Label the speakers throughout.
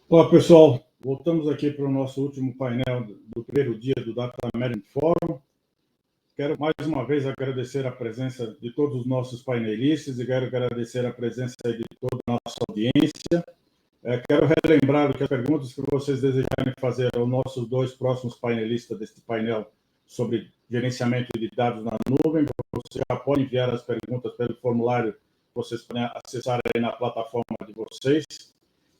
Speaker 1: Olá, pessoal. Voltamos aqui para o nosso último painel do primeiro dia do Data Management Forum. Quero mais uma vez agradecer a presença de todos os nossos painelistas e quero agradecer a presença de toda a nossa audiência. Quero relembrar que as perguntas que vocês desejarem fazer aos nossos dois próximos painelistas deste painel sobre gerenciamento de dados na nuvem, você já pode enviar as perguntas pelo formulário que vocês podem acessar aí na plataforma de vocês.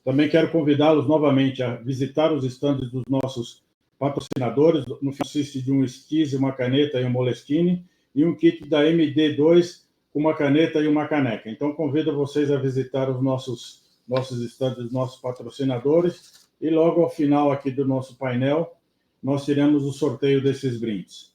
Speaker 1: Também quero convidá-los novamente a visitar os estandes dos nossos patrocinadores. No consiste de um Skis, uma caneta e um Moleskine, e um kit da MD2 com uma caneta e uma caneca. Então, convido vocês a visitar os nossos estandes dos nossos patrocinadores, e logo ao final aqui do nosso painel, nós teremos o sorteio desses brindes.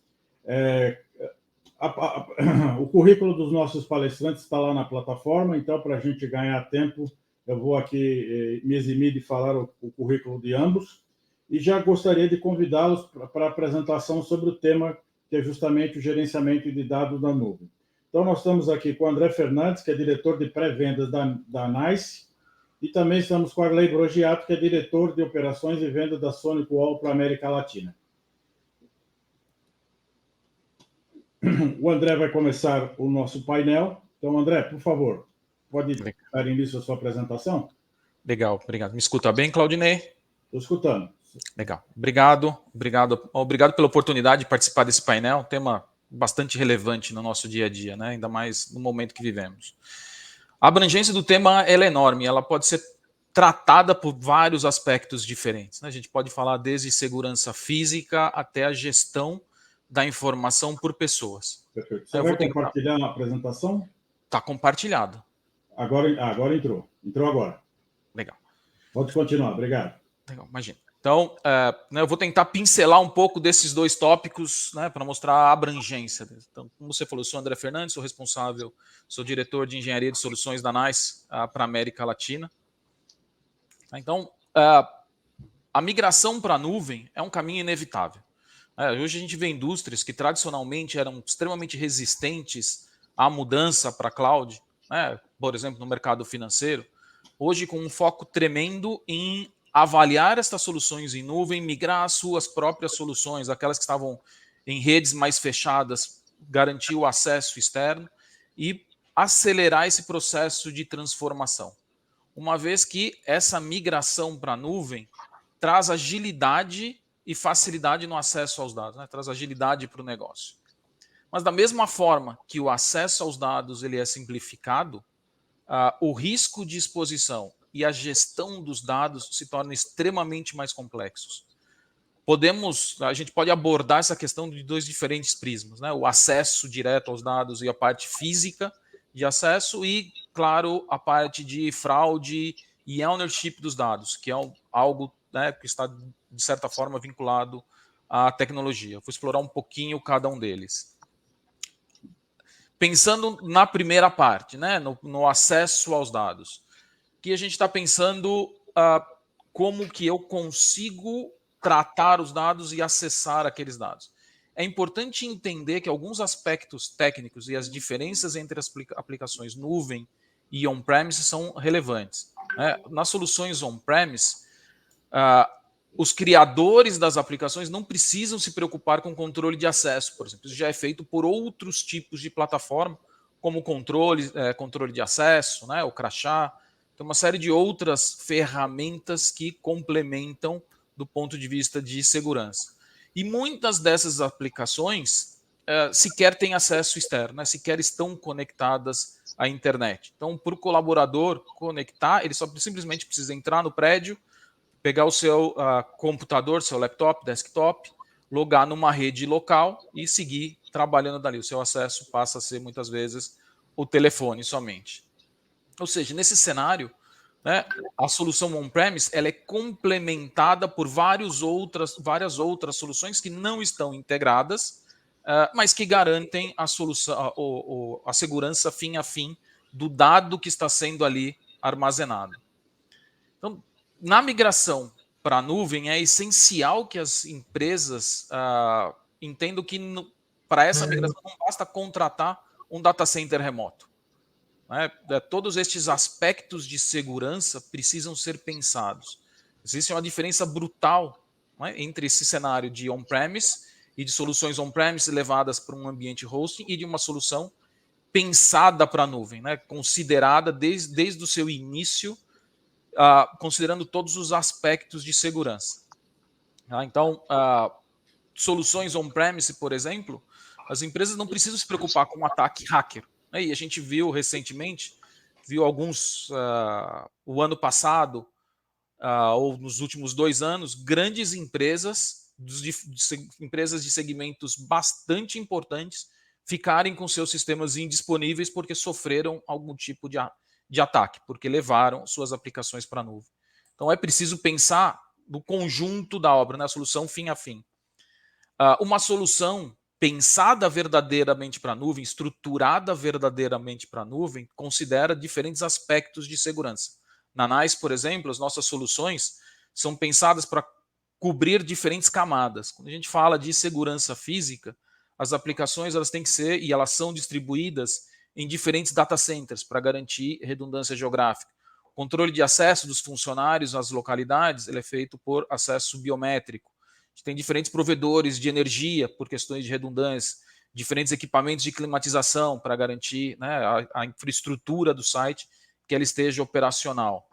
Speaker 1: O currículo dos nossos palestrantes está lá na plataforma, então, para a gente ganhar tempo, eu vou aqui me eximir de falar o currículo de ambos, e já gostaria de convidá-los para a apresentação sobre o tema, que é justamente o gerenciamento de dados na nuvem. Então, nós estamos aqui com o André Fernandes, que é diretor de pré-vendas da NICE, e também estamos com o Arley Brogiato, que é diretor de operações e vendas da Sonic Wall para a América Latina. O André vai começar o nosso painel. Então, André, por favor, pode dar início à sua apresentação?
Speaker 2: Legal, obrigado. Me escuta bem, Claudinei?
Speaker 1: Estou escutando.
Speaker 2: Legal. Obrigado pela oportunidade de participar desse painel, um tema bastante relevante no nosso dia a dia, né? Ainda mais no momento que vivemos. A abrangência do tema ela é enorme, ela pode ser tratada por vários aspectos diferentes, né? A gente pode falar desde segurança física até a gestão da informação por pessoas.
Speaker 1: Perfeito. Você vai compartilhar a apresentação?
Speaker 2: Está compartilhado.
Speaker 1: Agora entrou. Entrou agora.
Speaker 2: Legal.
Speaker 1: Pode continuar, obrigado.
Speaker 2: Legal, imagina. Então, eu vou tentar pincelar um pouco desses dois tópicos, né, para mostrar a abrangência. Então, como você falou, eu sou André Fernandes, sou diretor de engenharia de soluções da NICE para a América Latina. Então, a migração para a nuvem é um caminho inevitável. Hoje a gente vê indústrias que tradicionalmente eram extremamente resistentes à mudança para cloud, né, por exemplo, no mercado financeiro, hoje com um foco tremendo em avaliar estas soluções em nuvem, migrar as suas próprias soluções, aquelas que estavam em redes mais fechadas, garantir o acesso externo e acelerar esse processo de transformação. Uma vez que essa migração para a nuvem traz agilidade e facilidade no acesso aos dados, né? Traz agilidade para o negócio. Mas da mesma forma que o acesso aos dados ele é simplificado, o risco de exposição e a gestão dos dados se tornam extremamente mais complexos. A gente pode abordar essa questão de dois diferentes prismas, né? O acesso direto aos dados e a parte física de acesso e, claro, a parte de fraude e ownership dos dados, que é algo, né, que está, de certa forma, vinculado à tecnologia. Vou explorar um pouquinho cada um deles. Pensando na primeira parte, né, no acesso aos dados, que a gente está pensando como que eu consigo tratar os dados e acessar aqueles dados. É importante entender que alguns aspectos técnicos e as diferenças entre as aplicações nuvem e on-premise são relevantes. Nas soluções on-premise, os criadores das aplicações não precisam se preocupar com controle de acesso, por exemplo. Isso já é feito por outros tipos de plataforma, como controle de acesso, né, o crachá. Tem uma série de outras ferramentas que complementam do ponto de vista de segurança. E muitas dessas aplicações sequer têm acesso externo, né, sequer estão conectadas à internet. Então, para o colaborador conectar, ele só simplesmente precisa entrar no prédio, pegar o seu computador, seu laptop, desktop, logar numa rede local e seguir trabalhando dali. O seu acesso passa a ser, muitas vezes, o telefone somente. Ou seja, nesse cenário, né, a solução on-premise ela é complementada por várias outras soluções que não estão integradas, mas que garantem a segurança fim a fim do dado que está sendo ali armazenado. Então, na migração para a nuvem, é essencial que as empresas entendam que para essa migração não basta contratar um data center remoto. Todos estes aspectos de segurança precisam ser pensados. Existe uma diferença brutal, né, entre esse cenário de on-premise e de soluções on-premise levadas para um ambiente hosting e de uma solução pensada para a nuvem, né, considerada desde o seu início, considerando todos os aspectos de segurança. Então, soluções on-premise, por exemplo, as empresas não precisam se preocupar com um ataque hacker. Né? E a gente viu recentemente, alguns, o ano passado, ou nos últimos 2 anos, grandes empresas, empresas de segmentos bastante importantes, ficarem com seus sistemas indisponíveis porque sofreram algum tipo de ataque, porque levaram suas aplicações para a nuvem. Então é preciso pensar no conjunto da obra, na solução fim a fim. Uma solução pensada verdadeiramente para a nuvem, estruturada verdadeiramente para a nuvem, considera diferentes aspectos de segurança. Na NICE, por exemplo, as nossas soluções são pensadas para cobrir diferentes camadas. Quando a gente fala de segurança física, as aplicações elas têm que ser, e elas são distribuídas em diferentes data centers para garantir redundância geográfica. O controle de acesso dos funcionários às localidades ele é feito por acesso biométrico. A gente tem diferentes provedores de energia por questões de redundância, diferentes equipamentos de climatização para garantir, né, a infraestrutura do site que ela esteja operacional.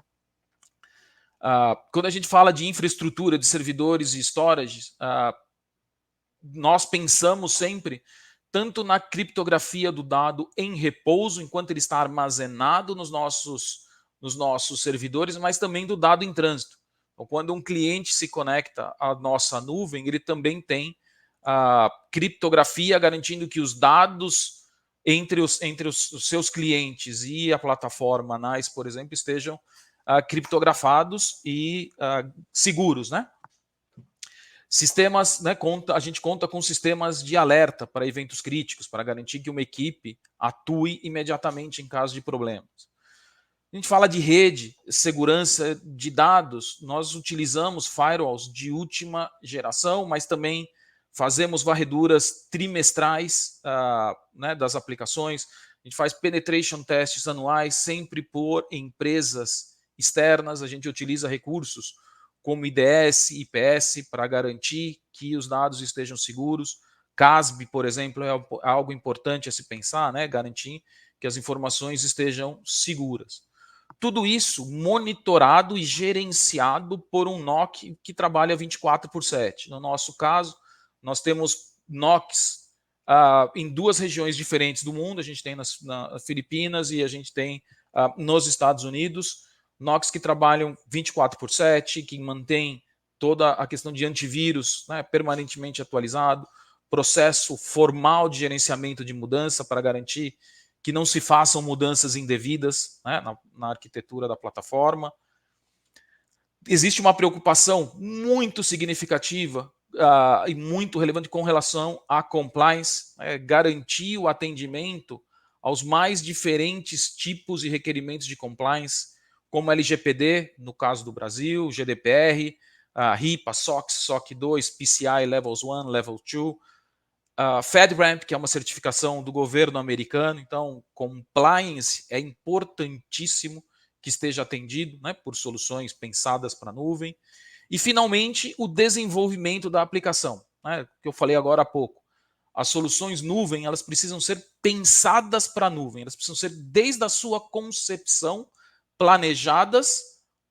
Speaker 2: Quando a gente fala de infraestrutura, de servidores e storage, nós pensamos sempre tanto na criptografia do dado em repouso, enquanto ele está armazenado nos nossos servidores, mas também do dado em trânsito. Então, quando um cliente se conecta à nossa nuvem, ele também tem a criptografia garantindo que os dados entre os seus clientes e a plataforma NICE, por exemplo, estejam criptografados e seguros, né? Sistemas, né, a gente conta com sistemas de alerta para eventos críticos, para garantir que uma equipe atue imediatamente em caso de problemas. A gente fala de rede, segurança de dados, nós utilizamos firewalls de última geração, mas também fazemos varreduras trimestrais né, das aplicações. A gente faz penetration tests anuais, sempre por empresas externas. A gente utiliza recursos como IDS, IPS, para garantir que os dados estejam seguros. CASB, por exemplo, é algo importante a se pensar, né? Garantir que as informações estejam seguras. Tudo isso monitorado e gerenciado por um NOC que trabalha 24/7. No nosso caso, nós temos NOCs em 2 regiões diferentes do mundo. A gente tem nas Filipinas e a gente tem nos Estados Unidos. NOCs que trabalham 24/7, que mantém toda a questão de antivírus, né, permanentemente atualizado, processo formal de gerenciamento de mudança para garantir que não se façam mudanças indevidas, né, na arquitetura da plataforma. Existe uma preocupação muito significativa e muito relevante com relação à compliance, garantir o atendimento aos mais diferentes tipos e requerimentos de compliance, como LGPD, no caso do Brasil, GDPR, RIPA, SOX, SOC 2, PCI Levels 1, Level 2, FedRAMP, que é uma certificação do governo americano. Então, compliance é importantíssimo que esteja atendido, né, por soluções pensadas para a nuvem. E, finalmente, o desenvolvimento da aplicação, né, que eu falei agora há pouco. As soluções nuvem, elas precisam ser pensadas para a nuvem, elas precisam ser, desde a sua concepção, planejadas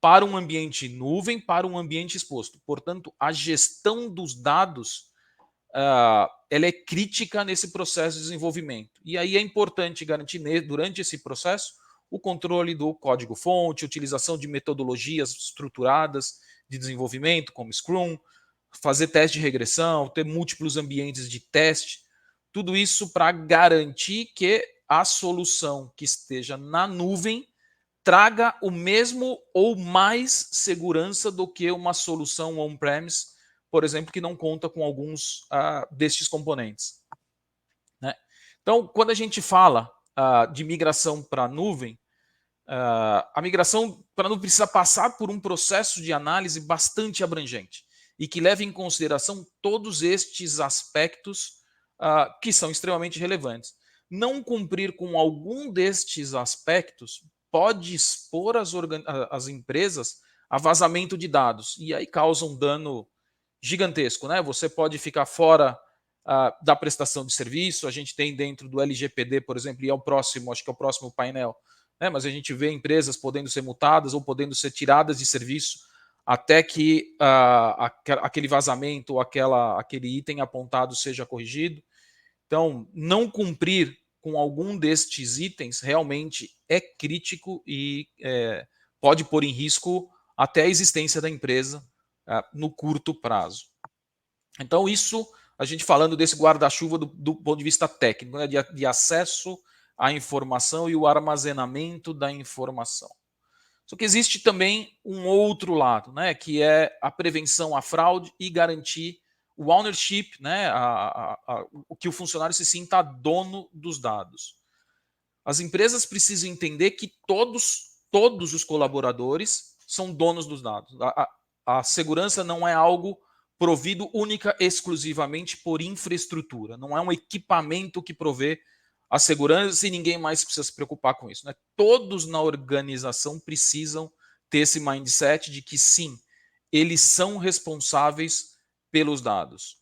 Speaker 2: para um ambiente nuvem, para um ambiente exposto. Portanto, a gestão dos dados ela é crítica nesse processo de desenvolvimento. E aí é importante garantir, durante esse processo, o controle do código-fonte, utilização de metodologias estruturadas de desenvolvimento, como Scrum, fazer teste de regressão, ter múltiplos ambientes de teste, tudo isso para garantir que a solução que esteja na nuvem traga o mesmo ou mais segurança do que uma solução on-premise, por exemplo, que não conta com alguns destes componentes. Né? Então, quando a gente fala de migração para a nuvem, a migração para a nuvem precisa passar por um processo de análise bastante abrangente e que leve em consideração todos estes aspectos que são extremamente relevantes. Não cumprir com algum destes aspectos pode expor as empresas a vazamento de dados, e aí causa um dano gigantesco, né? Você pode ficar fora da prestação de serviço. A gente tem dentro do LGPD, por exemplo, e é o próximo, acho que é o próximo painel, né? Mas a gente vê empresas podendo ser multadas ou podendo ser tiradas de serviço até que aquele vazamento ou aquele item apontado seja corrigido. Então, não cumprir com algum destes itens realmente é crítico e pode pôr em risco até a existência da empresa no curto prazo. Então, isso, a gente falando desse guarda-chuva do ponto de vista técnico, né, de acesso à informação e o armazenamento da informação. Só que existe também um outro lado, né, que é a prevenção à fraude e garantir o ownership, né, o que o funcionário se sinta dono dos dados. As empresas precisam entender que todos os colaboradores são donos dos dados. A segurança não é algo provido única exclusivamente por infraestrutura. Não é um equipamento que provê a segurança e ninguém mais precisa se preocupar com isso, né? Todos na organização precisam ter esse mindset de que sim, eles são responsáveis pelos dados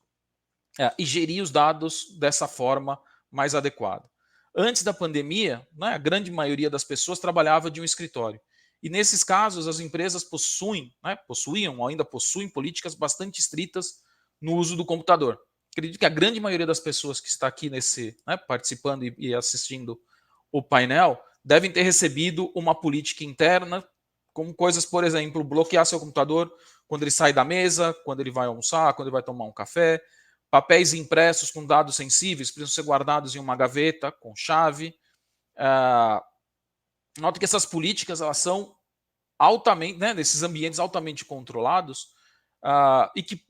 Speaker 2: e gerir os dados dessa forma mais adequada. Antes da pandemia, né, a grande maioria das pessoas trabalhava de um escritório. E nesses casos, as empresas possuíam ou ainda possuem políticas bastante estritas no uso do computador. Acredito que a grande maioria das pessoas que está aqui participando e assistindo o painel devem ter recebido uma política interna, como coisas, por exemplo, bloquear seu computador quando ele sai da mesa, quando ele vai almoçar, quando ele vai tomar um café. Papéis impressos com dados sensíveis precisam ser guardados em uma gaveta com chave. Note que essas políticas elas são altamente, né, nesses ambientes altamente controlados e que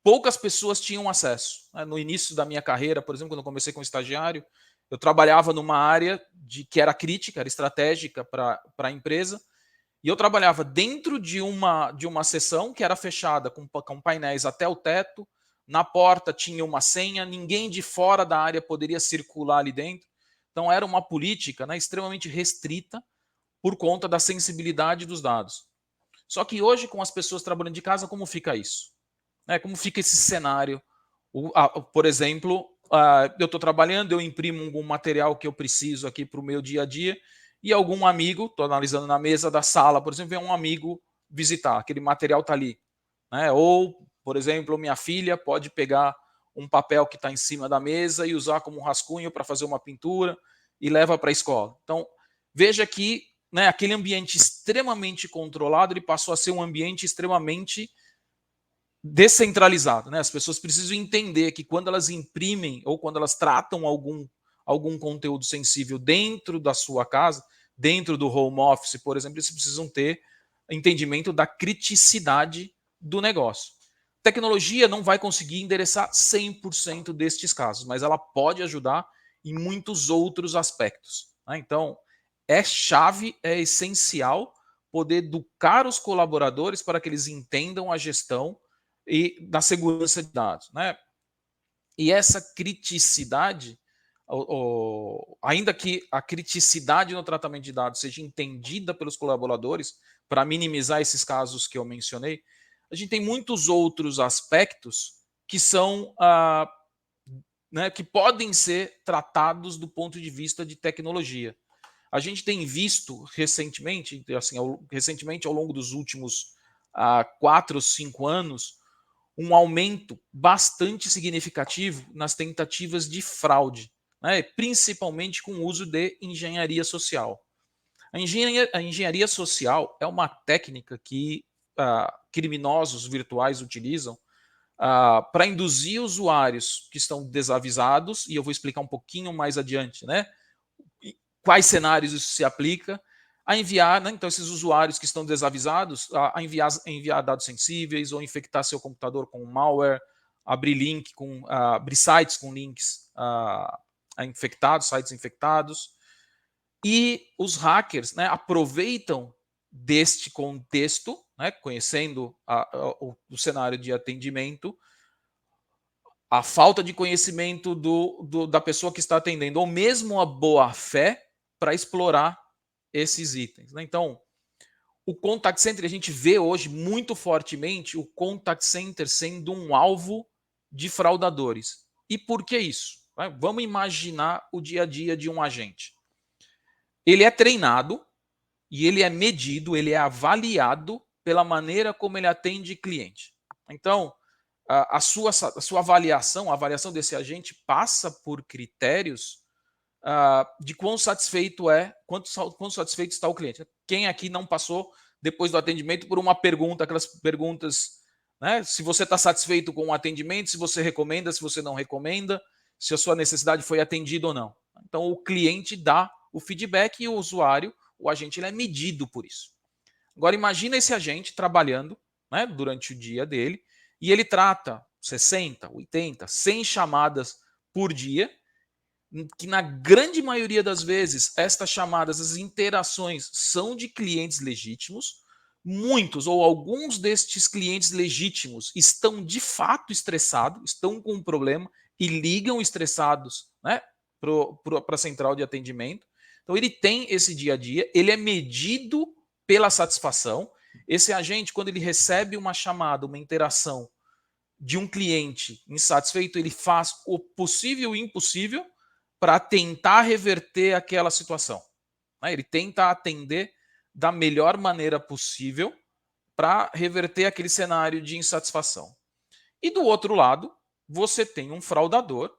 Speaker 2: poucas pessoas tinham acesso. No início da minha carreira, por exemplo, quando eu comecei como estagiário, eu trabalhava numa área que era crítica, era estratégica para a empresa, e eu trabalhava dentro de uma seção que era fechada, com painéis até o teto. Na porta tinha uma senha, ninguém de fora da área poderia circular ali dentro. Então era uma política, né, extremamente restrita por conta da sensibilidade dos dados. Só que hoje, com as pessoas trabalhando de casa, como fica isso? Como fica esse cenário? Por exemplo, eu estou trabalhando, eu imprimo algum material que eu preciso aqui para o meu dia a dia, e algum amigo, estou analisando na mesa da sala, por exemplo, vem um amigo visitar, aquele material está ali. Ou, por exemplo, minha filha pode pegar um papel que está em cima da mesa e usar como um rascunho para fazer uma pintura e leva para a escola. Então, veja que aquele ambiente extremamente controlado, ele passou a ser um ambiente extremamente descentralizado. As pessoas precisam entender que quando elas imprimem ou quando elas tratam algum conteúdo sensível dentro da sua casa, dentro do home office, por exemplo, eles precisam ter entendimento da criticidade do negócio. Tecnologia não vai conseguir endereçar 100% destes casos, mas ela pode ajudar em muitos outros aspectos. Então, é essencial poder educar os colaboradores para que eles entendam a gestão e da segurança de dados. E essa criticidade, ainda que a criticidade no tratamento de dados seja entendida pelos colaboradores para minimizar esses casos que eu mencionei, a gente tem muitos outros aspectos que são que podem ser tratados do ponto de vista de tecnologia. A gente tem visto recentemente, ao longo dos últimos 4 ou 5 anos, um aumento bastante significativo nas tentativas de fraude, principalmente com o uso de engenharia social. A engenharia social é uma técnica que criminosos virtuais utilizam para induzir usuários que estão desavisados, e eu vou explicar um pouquinho mais adiante, quais cenários isso se aplica, a enviar, então esses usuários que estão desavisados, a enviar dados sensíveis ou infectar seu computador com malware, abrir sites com links infectados, sites infectados. E os hackers aproveitam deste contexto, conhecendo o cenário de atendimento, a falta de conhecimento da pessoa que está atendendo, ou mesmo a boa fé, para explorar esses itens. Então, o contact center, a gente vê hoje muito fortemente o contact center sendo um alvo de fraudadores. E por que isso? Vamos imaginar o dia a dia de um agente. Ele é treinado e ele é medido, ele é avaliado pela maneira como ele atende cliente. Então, a sua avaliação, a avaliação desse agente passa por critérios de quão satisfeito quão satisfeito está o cliente. Quem aqui não passou, depois do atendimento, por uma pergunta, aquelas perguntas, né? Se você está satisfeito com o atendimento, se você recomenda, se você não recomenda, se a sua necessidade foi atendida ou não. Então, o cliente dá o feedback e o usuário, o agente, ele é medido por isso. Agora, imagina esse agente trabalhando, né, durante o dia dele, e ele trata 60, 80, 100 chamadas por dia, que na grande maioria das vezes, estas chamadas, as interações são de clientes legítimos. Muitos ou alguns destes clientes legítimos estão de fato estressados, estão com um problema e ligam estressados, né, para a central de atendimento. Então ele tem esse dia a dia, ele é medido pela satisfação. Esse agente, quando ele recebe uma chamada, uma interação de um cliente insatisfeito, ele faz o possível e o impossível para tentar reverter aquela situação. Ele tenta atender da melhor maneira possível para reverter aquele cenário de insatisfação. E do outro lado, você tem um fraudador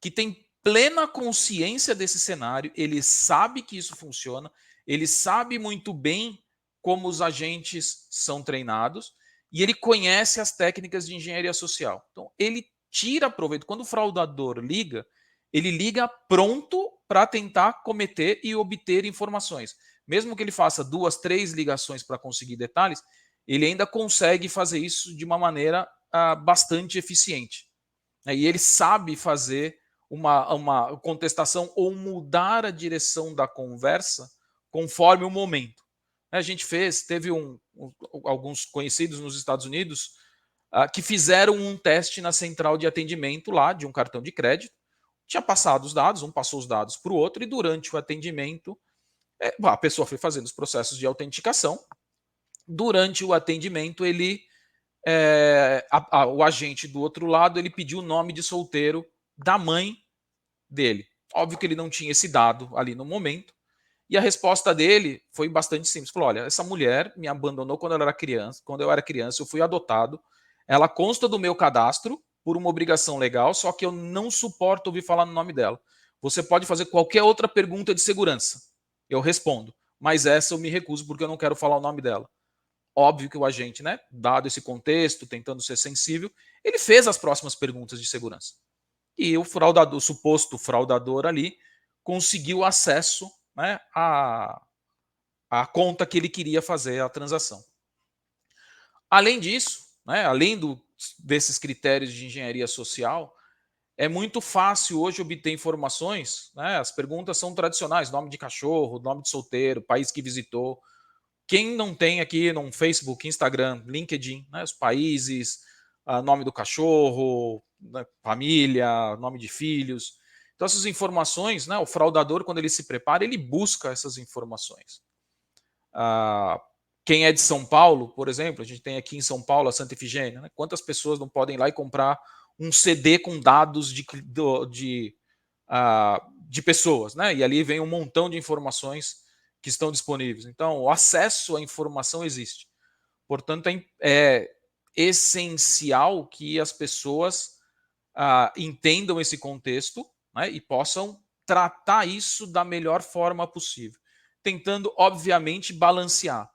Speaker 2: que tem plena consciência desse cenário, ele sabe que isso funciona, ele sabe muito bem como os agentes são treinados e ele conhece as técnicas de engenharia social. Então, ele tira proveito. Quando o fraudador liga, ele liga pronto para tentar cometer e obter informações. Mesmo que ele faça 2, 3 ligações para conseguir detalhes, ele ainda consegue fazer isso de uma maneira bastante eficiente. E ele sabe fazer uma contestação ou mudar a direção da conversa conforme o momento. A gente teve alguns conhecidos nos Estados Unidos que fizeram um teste na central de atendimento lá de um cartão de crédito. Tinha passado os dados, um passou os dados para o outro, e durante o atendimento, a pessoa foi fazendo os processos de autenticação. Durante o atendimento, o agente do outro lado, ele pediu o nome de solteiro da mãe dele. Óbvio que ele não tinha esse dado ali no momento. E a resposta dele foi bastante simples. Falou: olha, essa mulher me abandonou quando eu era criança, eu fui adotado. Ela consta do meu cadastro por uma obrigação legal, só que eu não suporto ouvir falar no nome dela. Você pode fazer qualquer outra pergunta de segurança. Eu respondo. Mas essa eu me recuso porque eu não quero falar o nome dela. Óbvio que o agente, né, dado esse contexto, tentando ser sensível, ele fez as próximas perguntas de segurança. E o suposto fraudador ali conseguiu acesso, né, à conta que ele queria fazer a transação. Além disso, né, além desses critérios de engenharia social, é muito fácil hoje obter informações, né, as perguntas são tradicionais: nome de cachorro, nome de solteiro, país que visitou. Quem não tem aqui no Facebook, Instagram, LinkedIn, né, os países, nome do cachorro, né, família, nome de filhos. Então, essas informações, né, o fraudador, quando ele se prepara, ele busca essas informações. Quem é de São Paulo, por exemplo, a gente tem aqui em São Paulo a Santa Efigênia. Né, quantas pessoas não podem ir lá e comprar um CD com dados de pessoas? Né, e ali vem um montão de informações que estão disponíveis. Então, o acesso à informação existe. Portanto, é essencial que as pessoas entendam esse contexto, né, e possam tratar isso da melhor forma possível, tentando, obviamente, balancear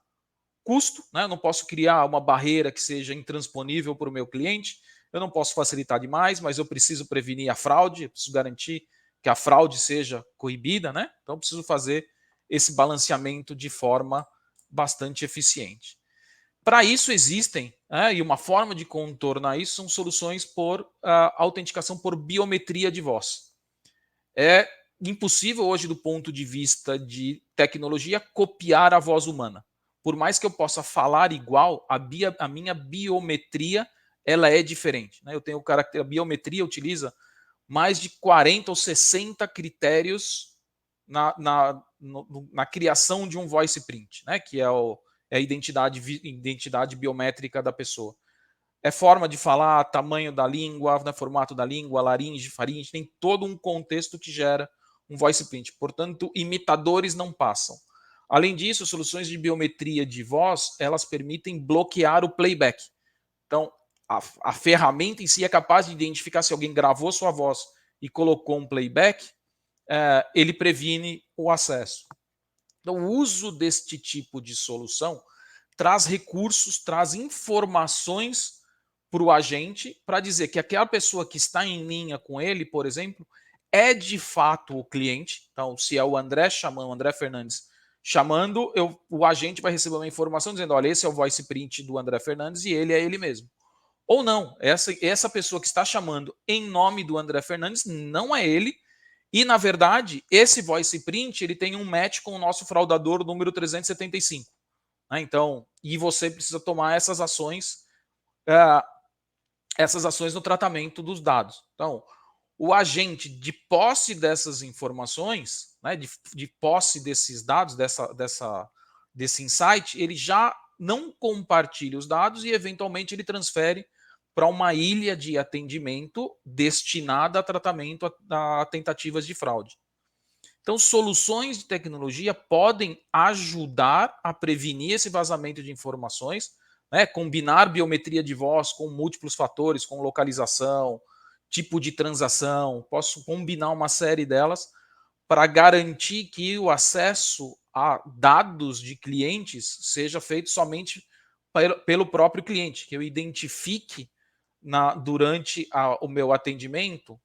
Speaker 2: custo. Né, eu não posso criar uma barreira que seja intransponível para o meu cliente, eu não posso facilitar demais, mas eu preciso prevenir a fraude, eu preciso garantir que a fraude seja coibida, né? Então, eu preciso fazer esse balanceamento de forma bastante eficiente. Para isso existem, e uma forma de contornar isso são soluções por autenticação por biometria de voz. É impossível hoje, do ponto de vista de tecnologia, copiar a voz humana. Por mais que eu possa falar igual, a minha biometria ela é diferente. Né? Eu tenho a biometria utiliza mais de 40 ou 60 critérios na criação de um voice print, né? Que é é a identidade biométrica da pessoa. É forma de falar, tamanho da língua, né, formato da língua, laringe, faringe, tem todo um contexto que gera um voice print. Portanto, imitadores não passam. Além disso, soluções de biometria de voz, elas permitem bloquear o playback. Então, a ferramenta em si é capaz de identificar se alguém gravou sua voz e colocou um playback, ele previne o acesso. Então, o uso deste tipo de solução traz recursos, traz informações para o agente para dizer que aquela pessoa que está em linha com ele, por exemplo, é de fato o cliente. Então, se é o André chamando, o André Fernandes chamando, o agente vai receber uma informação dizendo: olha, esse é o voice print do André Fernandes e ele é ele mesmo. Ou não, essa pessoa que está chamando em nome do André Fernandes não é ele. E, na verdade, esse voice print ele tem um match com o nosso fraudador número 375. Né? Então, e você precisa tomar essas ações no tratamento dos dados. Então, o agente, de posse dessas informações, né, de posse desses dados, desse insight, ele já não compartilha os dados e, eventualmente, ele transfere para uma ilha de atendimento destinada a tratamento a tentativas de fraude. Então, soluções de tecnologia podem ajudar a prevenir esse vazamento de informações, né? Combinar biometria de voz com múltiplos fatores, com localização, tipo de transação, posso combinar uma série delas para garantir que o acesso a dados de clientes seja feito somente pelo próprio cliente, que eu identifique durante o meu atendimento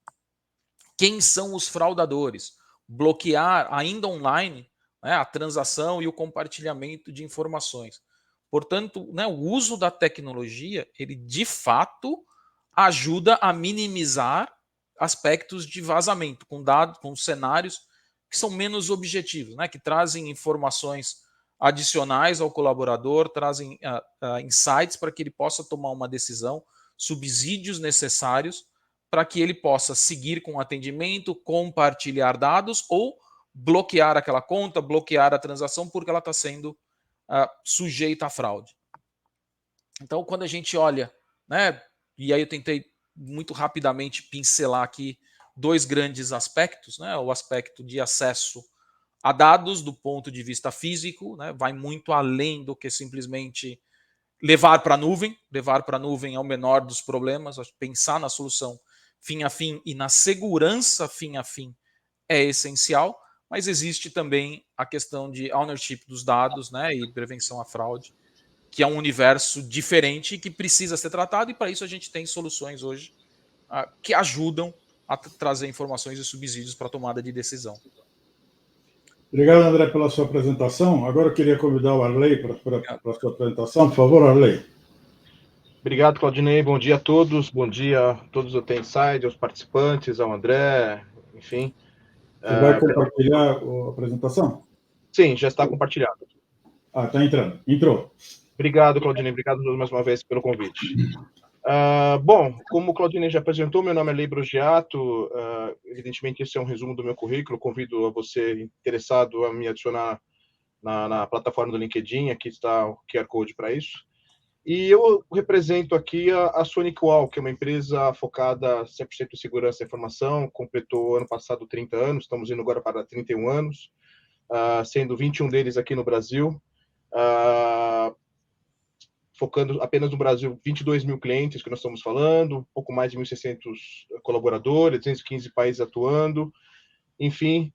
Speaker 2: quem são os fraudadores, bloquear ainda online, né, a transação e o compartilhamento de informações. Portanto, né, o uso da tecnologia, ele de fato ajuda a minimizar aspectos de vazamento, com dados, com cenários que são menos objetivos, né, que trazem informações adicionais ao colaborador, trazem insights para que ele possa tomar uma decisão, subsídios necessários para que ele possa seguir com o atendimento, compartilhar dados ou bloquear aquela conta, bloquear a transação porque ela está sendo sujeita à fraude. Então, quando a gente olha, né, e aí eu tentei muito rapidamente pincelar aqui dois grandes aspectos, né, o aspecto de acesso a dados do ponto de vista físico, né, vai muito além do que simplesmente levar para a nuvem. Levar para a nuvem é o menor dos problemas, pensar na solução fim a fim e na segurança fim a fim é essencial, mas existe também a questão de ownership dos dados, né, e prevenção à fraude, que é um universo diferente e que precisa ser tratado, e para isso a gente tem soluções hoje que ajudam a trazer informações e subsídios para a tomada de decisão.
Speaker 1: Obrigado, André, pela sua apresentação. Agora eu queria convidar o Arley para a sua apresentação. Por favor, Arley.
Speaker 3: Obrigado, Claudinei. Bom dia a todos. Bom dia a todos do T-Inside, aos participantes, ao André, enfim.
Speaker 1: Você vai compartilhar a apresentação?
Speaker 3: Sim, já está compartilhado.
Speaker 1: Está entrando. Entrou.
Speaker 3: Obrigado, Claudinei. Obrigado mais uma vez pelo convite. Bom, como o Claudinei já apresentou, meu nome é Lei Brugiato. Evidentemente, esse é um resumo do meu currículo. Convido a você interessado a me adicionar na plataforma do LinkedIn. Aqui está o QR Code para isso. E eu represento aqui a SonicWall, que é uma empresa focada 100% em segurança da informação, completou ano passado 30 anos, estamos indo agora para 31 anos, sendo 21 deles aqui no Brasil, focando apenas no Brasil 22 mil clientes que nós estamos falando, um pouco mais de 1.600 colaboradores, 215 países atuando, enfim,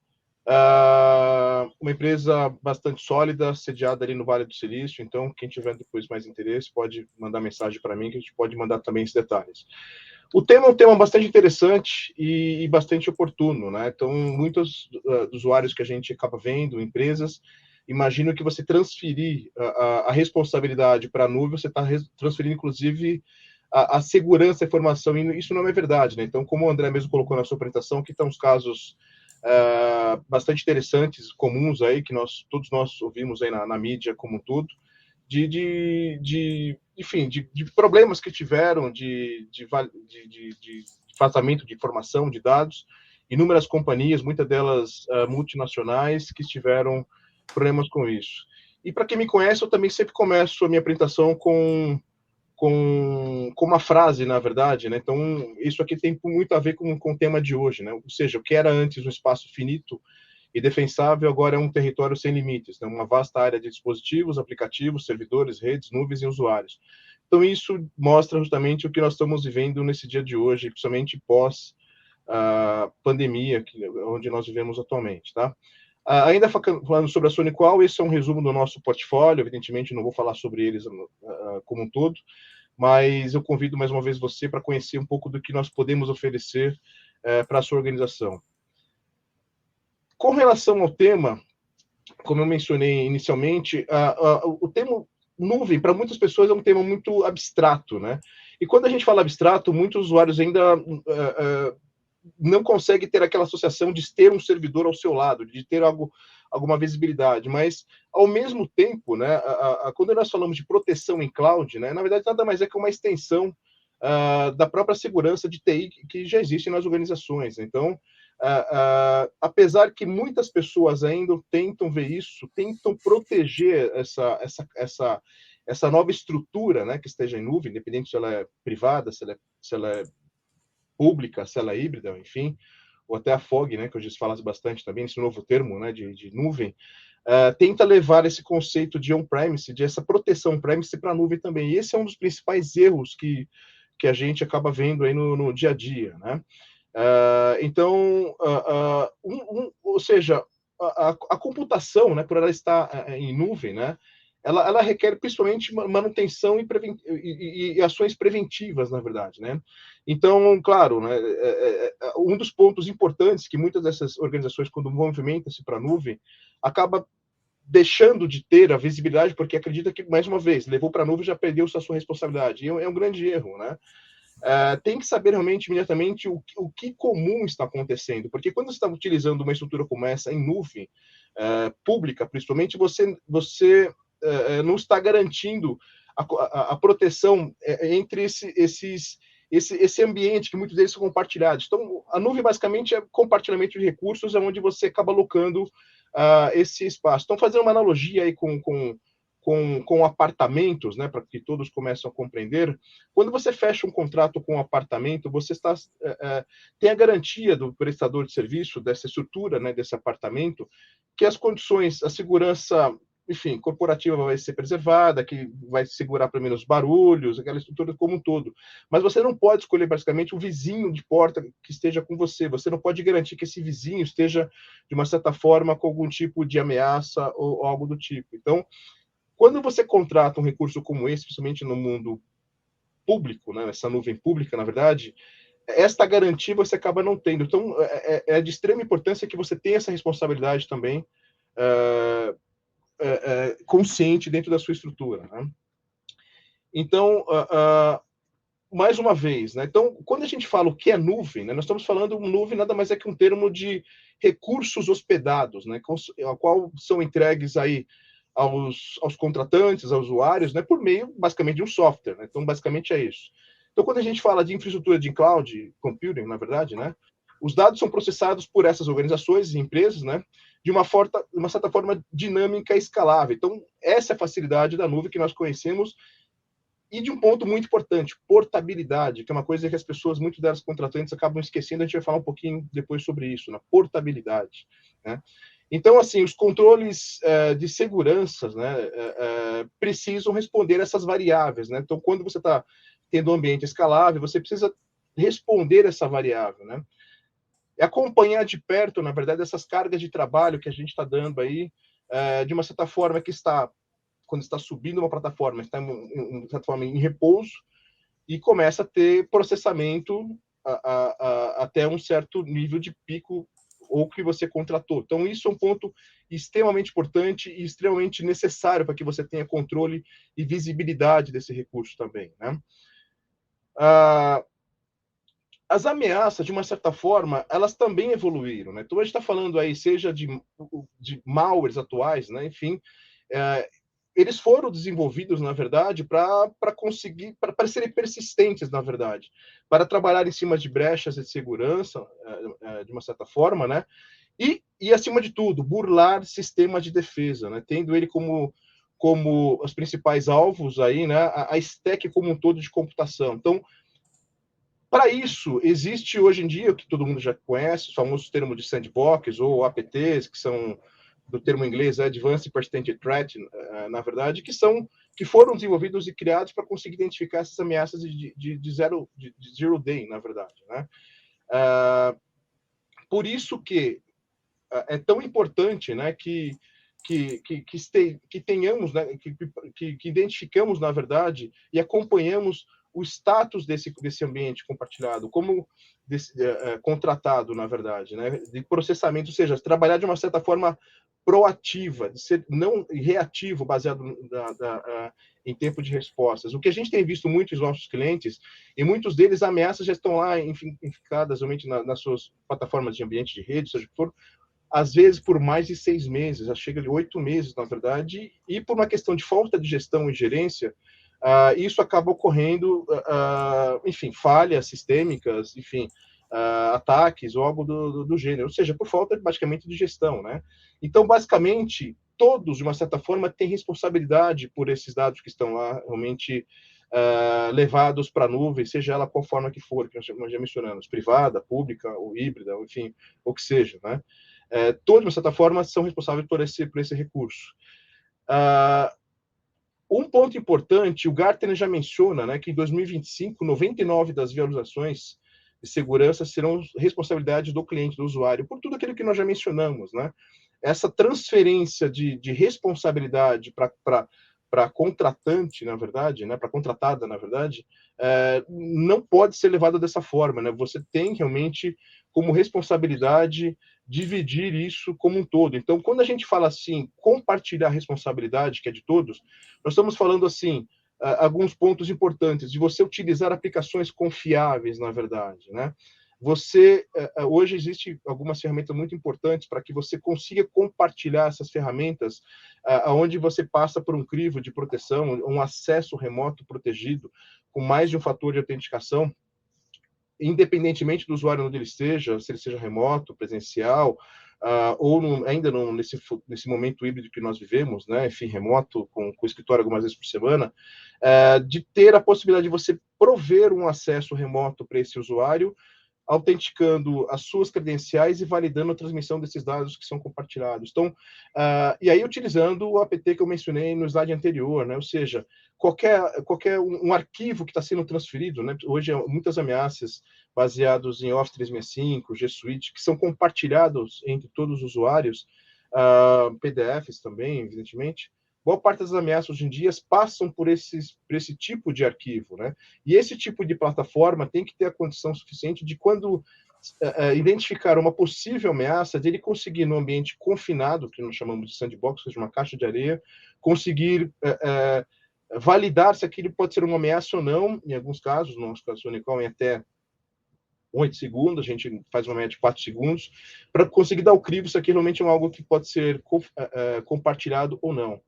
Speaker 3: uma empresa bastante sólida, sediada ali no Vale do Silício. Então, quem tiver depois mais interesse pode mandar mensagem para mim, que a gente pode mandar também esses detalhes. O tema é um tema bastante interessante e bastante oportuno, né? Então, muitos usuários que a gente acaba vendo, empresas, imaginam que você transferir a responsabilidade para a nuvem, você está transferindo, inclusive, a segurança da informação, e isso não é verdade, né? Então, como o André mesmo colocou na sua apresentação, aqui estão os casos bastante interessantes, comuns aí, que todos nós ouvimos aí na mídia como um todo, enfim, de problemas que tiveram, de vazamento de informação, de dados, inúmeras companhias, muitas delas multinacionais, que tiveram problemas com isso. E para quem me conhece, eu também sempre começo a minha apresentação com uma frase, na verdade, né? Então, isso aqui tem muito a ver com o tema de hoje, né? Ou seja, o que era antes um espaço finito e defensável, agora é um território sem limites, né? Uma vasta área de dispositivos, aplicativos, servidores, redes, nuvens e usuários. Então, isso mostra justamente o que nós estamos vivendo nesse dia de hoje, principalmente pós a pandemia, onde nós vivemos atualmente, tá? Ainda falando sobre a SonicWall, esse é um resumo do nosso portfólio, evidentemente não vou falar sobre eles como um todo, mas eu convido mais uma vez você para conhecer um pouco do que nós podemos oferecer para a sua organização. Com relação ao tema, como eu mencionei inicialmente, o termo nuvem, para muitas pessoas, é um tema muito abstrato, né? E quando a gente fala abstrato, muitos usuários ainda não consegue ter aquela associação de ter um servidor ao seu lado, de ter alguma visibilidade, mas ao mesmo tempo, né, quando nós falamos de proteção em cloud, né, na verdade nada mais é que uma extensão da própria segurança de TI que já existe nas organizações. Então, apesar que muitas pessoas ainda tentam ver isso, tentam proteger essa nova estrutura, né, que esteja em nuvem, independente se ela é privada, se ela é pública, se ela é híbrida, enfim, ou até a FOG, né, que eu já falasse bastante também, esse novo termo, né, de nuvem, tenta levar esse conceito de on-premise, de essa proteção on-premise para a nuvem também. E esse é um dos principais erros que a gente acaba vendo aí no dia a dia, né? Então, ou seja, a computação, né, por ela estar em nuvem, né, ela requer principalmente manutenção e ações preventivas, na verdade, né? Então, claro, né, um dos pontos importantes que muitas dessas organizações, quando movimentam-se para a nuvem, acaba deixando de ter a visibilidade, porque acredita que, mais uma vez, levou para a nuvem e já perdeu a sua responsabilidade. E é um grande erro, né? Tem que saber realmente, imediatamente, o que comum está acontecendo, porque quando você está utilizando uma estrutura como essa em nuvem, pública, principalmente, você não está garantindo a proteção entre esse ambiente, que muitos deles são compartilhados. Então, a nuvem, basicamente, é compartilhamento de recursos, onde você acaba alocando esse espaço. Então, fazendo uma analogia aí com apartamentos, né, para que todos comecem a compreender, quando você fecha um contrato com um apartamento, você tem a garantia do prestador de serviço, dessa estrutura, né, desse apartamento, que as condições, a segurança, enfim, corporativa vai ser preservada, que vai segurar pelo menos barulhos, aquela estrutura como um todo. Mas você não pode escolher, basicamente, o vizinho de porta que esteja com você. Você não pode garantir que esse vizinho esteja, de uma certa forma, com algum tipo de ameaça ou algo do tipo. Então, quando você contrata um recurso como esse, principalmente no mundo público, né, essa nuvem pública, na verdade, esta garantia você acaba não tendo. Então, é de extrema importância que você tenha essa responsabilidade também consciente dentro da sua estrutura, né? Então, mais uma vez, né? Então, quando a gente fala o que é nuvem, né, nós estamos falando nuvem nada mais é que um termo de recursos hospedados, né, a qual são entregues aí aos contratantes, aos usuários, né, por meio, basicamente, de um software, né? Então, basicamente é isso. Então, quando a gente fala de infraestrutura de cloud computing, na verdade, né, os dados são processados por essas organizações e empresas, né, de uma certa forma dinâmica e escalável. Então, essa é a facilidade da nuvem que nós conhecemos, e de um ponto muito importante, portabilidade, que é uma coisa que as pessoas, muitas delas contratantes, acabam esquecendo. A gente vai falar um pouquinho depois sobre isso, na portabilidade, né? Então, assim, os controles de segurança, né, precisam responder a essas variáveis, né? Então, quando você está tendo um ambiente escalável, você precisa responder essa variável, né? E acompanhar de perto, na verdade, essas cargas de trabalho que a gente está dando aí, de uma certa forma que quando está subindo uma plataforma, está de certa forma em repouso, e começa a ter processamento até um certo nível de pico ou que você contratou. Então, isso é um ponto extremamente importante e extremamente necessário para que você tenha controle e visibilidade desse recurso também, né? As ameaças, de uma certa forma, elas também evoluíram, né? Então, a gente está falando aí, seja de malwares atuais, né? Enfim, eles foram desenvolvidos, na verdade, para serem persistentes, na verdade, para trabalhar em cima de brechas de segurança, de uma certa forma, né? E, acima de tudo, burlar sistemas de defesa, né? Tendo ele como como os principais alvos aí, né, a stack como um todo de computação. Então, para isso, existe hoje em dia, o que todo mundo já conhece, os famosos termos de sandbox ou APTs, que são do termo inglês Advanced Persistent Threat, na verdade, que foram desenvolvidos e criados para conseguir identificar essas ameaças de zero day, na verdade, né? Por isso que é tão importante, né, que tenhamos, né, que identificamos, na verdade, e acompanhamos o status desse ambiente compartilhado, como contratado, na verdade, né, de processamento, ou seja, trabalhar de uma certa forma proativa, de ser não reativo, baseado em tempo de respostas. O que a gente tem visto muito nos nossos clientes, e muitos deles, ameaças já estão lá infectadas realmente nas suas plataformas de ambiente de rede, seja o que for, às vezes por mais de 6 meses, já chega de 8 meses, na verdade, e por uma questão de falta de gestão e gerência, isso acaba ocorrendo, enfim, falhas sistêmicas, enfim, ataques ou algo do gênero, ou seja, por falta, basicamente, de gestão, né? Então, basicamente, todos, de uma certa forma, têm responsabilidade por esses dados que estão lá, realmente levados para a nuvem, seja ela qual forma que for, que nós já mencionamos, privada, pública, ou híbrida, ou, enfim, o que seja, né? Todos, de certa forma, são responsáveis por esse recurso. Um ponto importante, o Gartner já menciona, né, que em 2025, 99% das violações de segurança serão responsabilidade do cliente, do usuário, por tudo aquilo que nós já mencionamos, né? Essa transferência de responsabilidade para contratante, na verdade, né, para contratada, na verdade, não pode ser levada dessa forma, né? Você tem realmente como responsabilidade dividir isso como um todo. Então, quando a gente fala assim, compartilhar a responsabilidade, que é de todos, nós estamos falando assim, alguns pontos importantes, de você utilizar aplicações confiáveis, na verdade, né? Hoje existe algumas ferramentas muito importantes para que você consiga compartilhar essas ferramentas, onde você passa por um crivo de proteção, um acesso remoto protegido, com mais de um fator de autenticação, independentemente do usuário onde ele esteja, se ele seja remoto, presencial, ou nesse momento híbrido que nós vivemos, né, enfim, remoto, com escritório algumas vezes por semana, de ter a possibilidade de você prover um acesso remoto para esse usuário, autenticando as suas credenciais e validando a transmissão desses dados que são compartilhados. Então, e aí utilizando o APT que eu mencionei no slide anterior, né? Ou seja, qualquer um arquivo que está sendo transferido, né? Hoje muitas ameaças baseadas em Office 365, G Suite, que são compartilhados entre todos os usuários, PDFs também, evidentemente. Boa parte das ameaças hoje em dia passam por esse tipo de arquivo, né? E esse tipo de plataforma tem que ter a condição suficiente de, quando identificar uma possível ameaça, dele conseguir, no ambiente confinado, que nós chamamos de sandbox, ou seja, uma caixa de areia, conseguir validar se aquilo pode ser uma ameaça ou não. Em alguns casos, no nosso caso, Unicom, em até 8 segundos, a gente faz uma média de 4 segundos, para conseguir dar o crivo se aquilo realmente é algo que pode ser compartilhado ou não.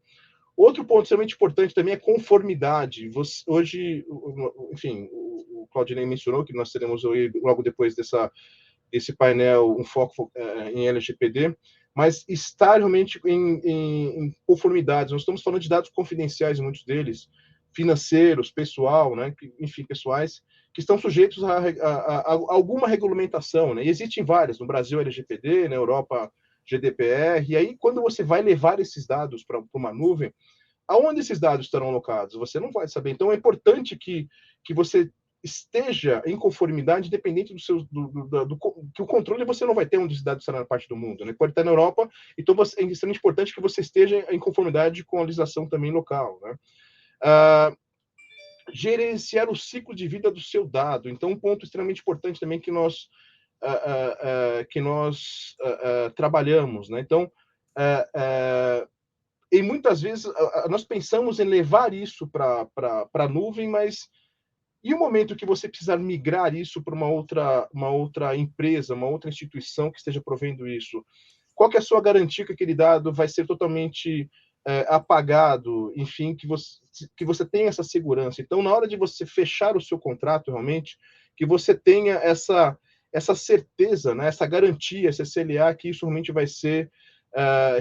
Speaker 3: Outro ponto extremamente importante também é conformidade. Hoje, enfim, o Claudinei mencionou que nós teremos logo depois desse painel um foco em LGPD, mas estar realmente em conformidade. Nós estamos falando de dados confidenciais, muitos deles, financeiros, pessoal, né, enfim, pessoais, que estão sujeitos a alguma regulamentação, né? E existem várias, no Brasil LGPD, na Europa GDPR, e aí quando você vai levar esses dados para uma nuvem, aonde esses dados estarão alocados? Você não vai saber. Então é importante que você esteja em conformidade, independente que o controle você não vai ter onde esses dados estarão na parte do mundo, né? Pode estar na Europa, então é extremamente importante que você esteja em conformidade com a legislação também local, né? Gerenciar o ciclo de vida do seu dado. Então, um ponto extremamente importante também que nós trabalhamos, né? Então, e muitas vezes nós pensamos em levar isso para a nuvem, mas e o momento que você precisar migrar isso para uma outra empresa, uma outra instituição que esteja provendo isso? Qual que é a sua garantia que aquele dado vai ser totalmente apagado, enfim, que você tenha essa segurança? Então, na hora de você fechar o seu contrato, realmente, que você tenha essa certeza, né, essa garantia, essa SLA, que isso realmente vai ser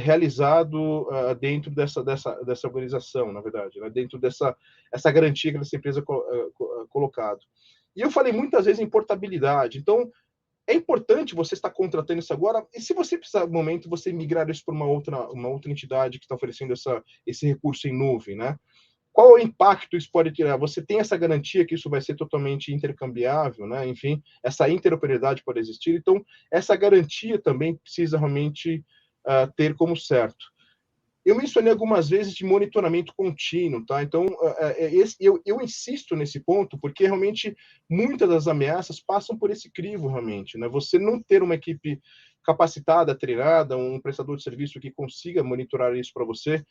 Speaker 3: realizado dentro dessa organização, na verdade, né? Dentro essa garantia que essa empresa colocado. E eu falei muitas vezes em portabilidade. Então, é importante você estar contratando isso agora, e se você precisar, no momento, você migrar isso para uma outra entidade que está oferecendo esse recurso em nuvem, né? Qual o impacto isso pode tirar? Você tem essa garantia que isso vai ser totalmente intercambiável, né? Enfim, essa interoperabilidade pode existir. Então, essa garantia também precisa realmente ter como certo. Eu mencionei algumas vezes de monitoramento contínuo, tá? Então, eu insisto nesse ponto, porque realmente muitas das ameaças passam por esse crivo, realmente, né? Você não ter uma equipe capacitada, treinada, um prestador de serviço que consiga monitorar isso para você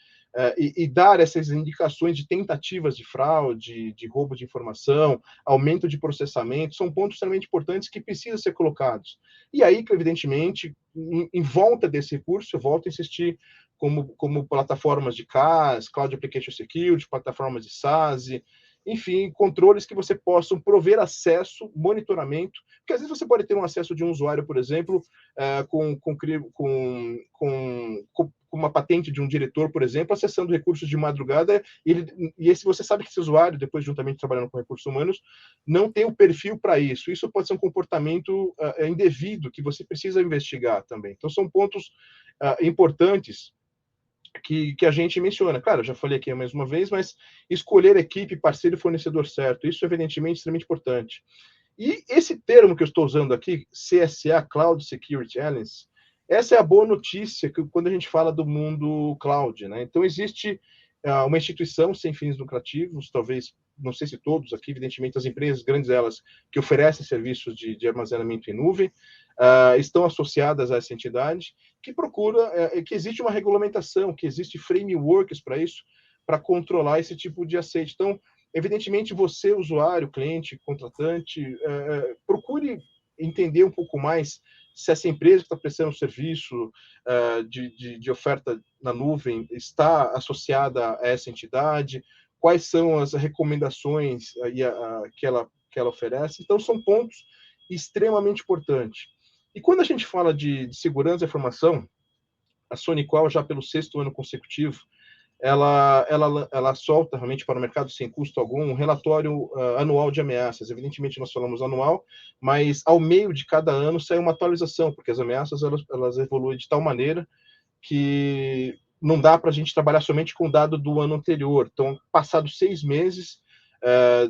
Speaker 3: e dar essas indicações de tentativas de fraude, de roubo de informação, aumento de processamento, são pontos extremamente importantes que precisam ser colocados. E aí, evidentemente, em volta desse recurso, eu volto a insistir como plataformas de CaaS, Cloud Application Security, plataformas de SaaS, enfim, controles que você possa prover acesso, monitoramento, porque às vezes você pode ter um acesso de um usuário, por exemplo, com uma patente de um diretor, por exemplo, acessando recursos de madrugada, e se você sabe que esse usuário, depois juntamente trabalhando com recursos humanos, não tem o perfil para isso. Isso pode ser um comportamento indevido que você precisa investigar também. Então, são pontos importantes que a gente menciona. Claro, eu já falei aqui mais uma vez, mas escolher equipe, parceiro e fornecedor certo, isso evidentemente é extremamente importante. E esse termo que eu estou usando aqui, CSA, Cloud Security Alliance, essa é a boa notícia quando a gente fala do mundo cloud, né? Então, existe uma instituição sem fins lucrativos, talvez, não sei se todos aqui, evidentemente, as empresas grandes, elas que oferecem serviços de armazenamento em nuvem, estão associadas a essa entidade, que procura, que existe uma regulamentação, que existe frameworks para isso, para controlar esse tipo de assédio. Então, evidentemente, você, usuário, cliente, contratante, procure entender um pouco mais se essa empresa que está prestando serviço de oferta na nuvem está associada a essa entidade, quais são as recomendações que ela oferece. Então, são pontos extremamente importantes. E quando a gente fala de segurança da informação, a SonicWall, já pelo 6º ano consecutivo, ela solta realmente para o mercado sem custo algum um relatório anual de ameaças. Evidentemente, nós falamos anual, mas ao meio de cada ano sai uma atualização, porque as ameaças elas evoluem de tal maneira que não dá para a gente trabalhar somente com o dado do ano anterior. Então, passados 6 meses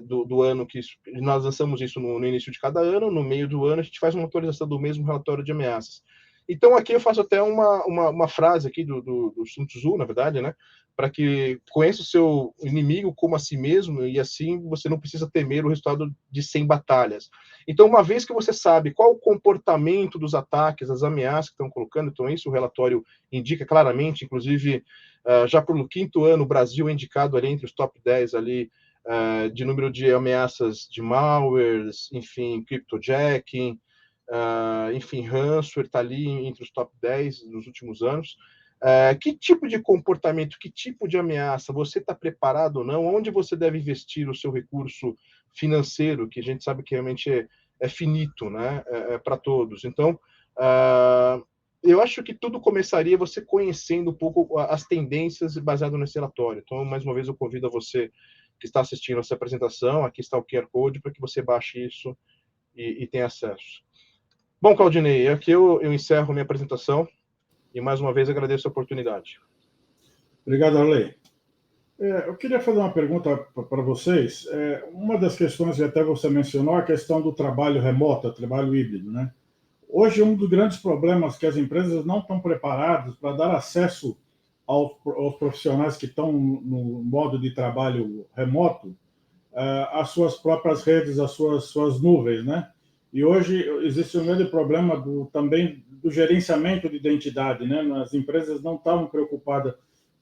Speaker 3: do ano que nós lançamos isso no início de cada ano, no meio do ano a gente faz uma atualização do mesmo relatório de ameaças. Então, aqui eu faço até uma frase aqui do Sun Tzu, na verdade, né? Para que conheça o seu inimigo como a si mesmo, e assim você não precisa temer o resultado de 100 batalhas. Então, uma vez que você sabe qual o comportamento dos ataques, as ameaças que estão colocando, então isso o relatório indica claramente, inclusive, já pelo 5º ano, o Brasil é indicado ali entre os top 10 ali, de número de ameaças de malwares, enfim, cryptojacking, enfim, ransomware está ali entre os top 10 nos últimos anos. Que tipo de comportamento, que tipo de ameaça, você está preparado ou não? Onde você deve investir o seu recurso financeiro, que a gente sabe que realmente é finito, né? Para todos. Então, eu acho que tudo começaria você conhecendo um pouco as tendências baseado nesse relatório. Então, mais uma vez, eu convido a você que está assistindo essa apresentação, aqui está o QR Code, para que você baixe isso e tenha acesso. Bom, Claudinei, aqui eu encerro minha apresentação e, mais uma vez, agradeço a oportunidade.
Speaker 1: Obrigado, Arley. Eu queria fazer uma pergunta para vocês. Uma das questões que até você mencionou é a questão do trabalho remoto, trabalho híbrido, né? Hoje, um dos grandes problemas que as empresas não estão preparadas para dar acesso aos profissionais que estão no modo de trabalho remoto, às suas próprias redes, às suas nuvens, né? E hoje existe um grande problema também do gerenciamento de identidade, né? As empresas não estavam preocupadas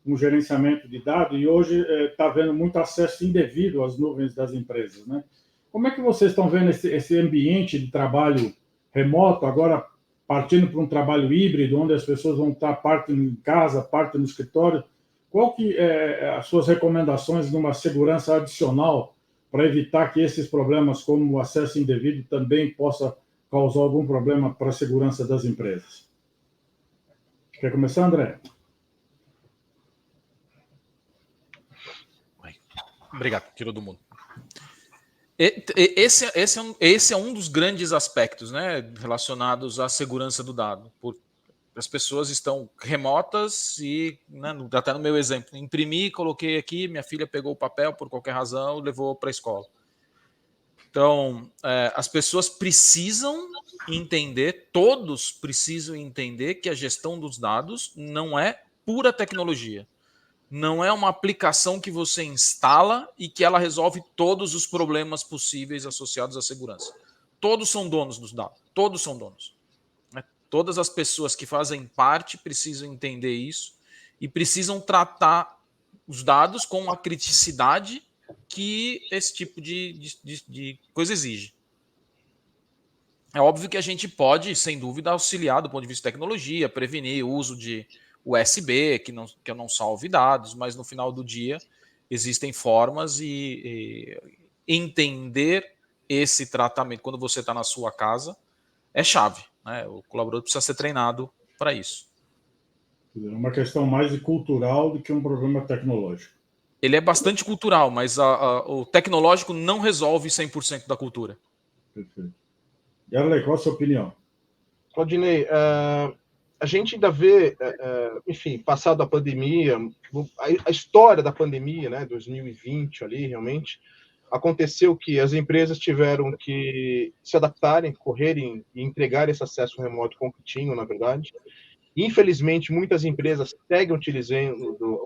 Speaker 1: com o gerenciamento de dados e hoje está havendo muito acesso indevido às nuvens das empresas, né? Como é que vocês estão vendo esse ambiente de trabalho remoto, agora partindo para um trabalho híbrido, onde as pessoas vão estar parte em casa, parte no escritório? Qual que é as suas recomendações numa segurança adicional para evitar que esses problemas, como o acesso indevido, também possa causar algum problema para a segurança das empresas? Quer começar, André?
Speaker 2: Obrigado, tirou do mundo. Esse é um dos grandes aspectos, né, relacionados à segurança do dado. As pessoas estão remotas e, né, até no meu exemplo, imprimi, coloquei aqui, minha filha pegou o papel por qualquer razão, levou para a escola. Então, as pessoas precisam entender, todos precisam entender que a gestão dos dados não é pura tecnologia. Não é uma aplicação que você instala e que ela resolve todos os problemas possíveis associados à segurança. Todos são donos dos dados. Todos são donos. Né? Todas as pessoas que fazem parte precisam entender isso e precisam tratar os dados com a criticidade que esse tipo de coisa exige. É óbvio que a gente pode, sem dúvida, auxiliar do ponto de vista de tecnologia, prevenir o uso de USB, que eu não salve dados, mas no final do dia existem formas e entender esse tratamento quando você está na sua casa é chave. Né? O colaborador precisa ser treinado para isso.
Speaker 1: É uma questão mais de cultural do que um problema tecnológico.
Speaker 2: Ele é bastante cultural, mas o tecnológico não resolve 100% da cultura.
Speaker 1: Perfeito. Yarley, qual a sua opinião?
Speaker 3: Claudinei, a gente ainda vê, enfim, passado a pandemia, a história da pandemia, né, 2020 ali, realmente, aconteceu que as empresas tiveram que se adaptarem, correrem e entregar esse acesso remoto com o que tinham, na verdade. Infelizmente, muitas empresas seguem utilizando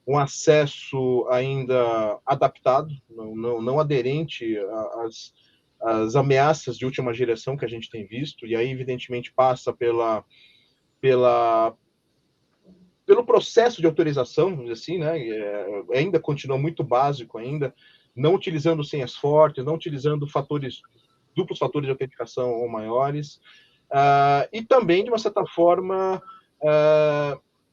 Speaker 3: um acesso ainda adaptado, não aderente às ameaças de última geração que a gente tem visto, e aí, evidentemente, passa pelo processo de autorização, vamos dizer assim, né? Ainda continua muito básico ainda, não utilizando senhas fortes, não utilizando duplos fatores de autenticação ou maiores, e também, de uma certa forma,